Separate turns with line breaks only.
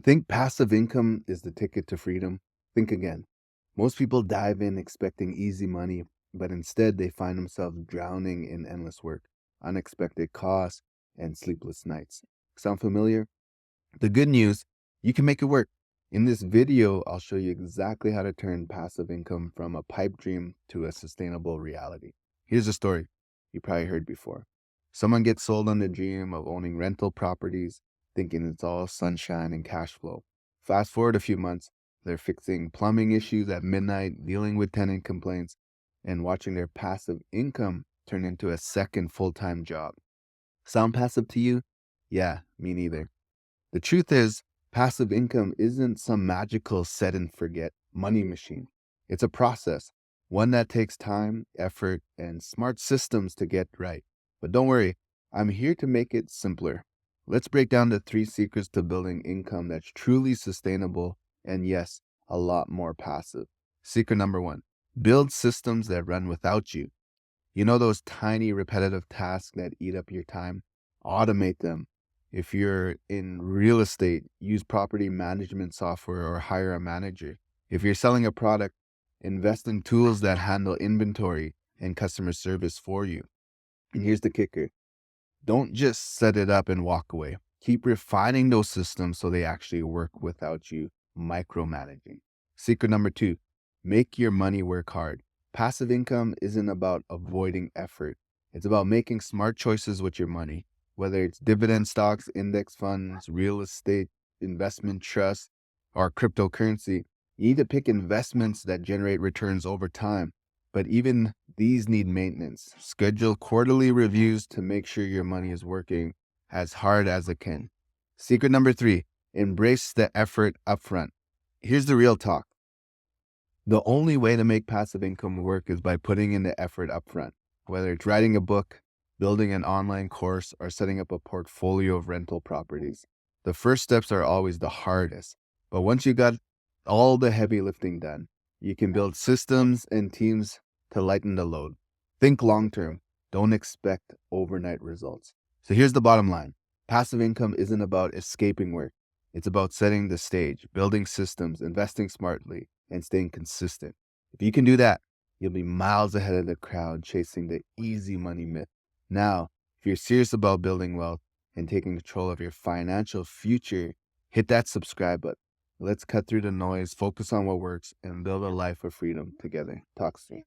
Think passive income is the ticket to freedom? Think again. Most people dive in expecting easy money, but instead they find themselves drowning in endless work, unexpected costs, and sleepless nights. Sound familiar? The good news, you can make it work. In this video, I'll show you exactly how to turn passive income from a pipe dream to a sustainable reality. Here's a story you probably heard before. Someone gets sold on the dream of owning rental properties, thinking it's all sunshine and cash flow. Fast forward a few months, they're fixing plumbing issues at midnight, dealing with tenant complaints, and watching their passive income turn into a second full-time job. Sound passive to you? Yeah, me neither. The truth is, passive income isn't some magical set and forget money machine. It's a process, one that takes time, effort, and smart systems to get right. But don't worry, I'm here to make it simpler. Let's break down the 3 secrets to building income that's truly sustainable and, yes, a lot more passive. Secret number 1, build systems that run without you. You know those tiny repetitive tasks that eat up your time? Automate them. If you're in real estate, use property management software or hire a manager. If you're selling a product, invest in tools that handle inventory and customer service for you. And here's the kicker, don't just set it up and walk away. Keep refining those systems so they actually work without you micromanaging. Secret number 2, make your money work hard. Passive income isn't about avoiding effort. It's about making smart choices with your money, whether it's dividend stocks, index funds, real estate, investment trusts, or cryptocurrency. You need to pick investments that generate returns over time. But even these need maintenance. Schedule quarterly reviews to make sure your money is working as hard as it can. Secret number 3, embrace the effort upfront. Here's the real talk. The only way to make passive income work is by putting in the effort upfront, whether it's writing a book, building an online course, or setting up a portfolio of rental properties. The first steps are always the hardest, but once you got all the heavy lifting done, you can build systems and teams to lighten the load. Think long term. Don't expect overnight results. So here's the bottom line. Passive income isn't about escaping work. It's about setting the stage, building systems, investing smartly, and staying consistent. If you can do that, you'll be miles ahead of the crowd chasing the easy money myth. Now, if you're serious about building wealth and taking control of your financial future, hit that subscribe button. Let's cut through the noise, focus on what works, and build a life of freedom together. Talk soon.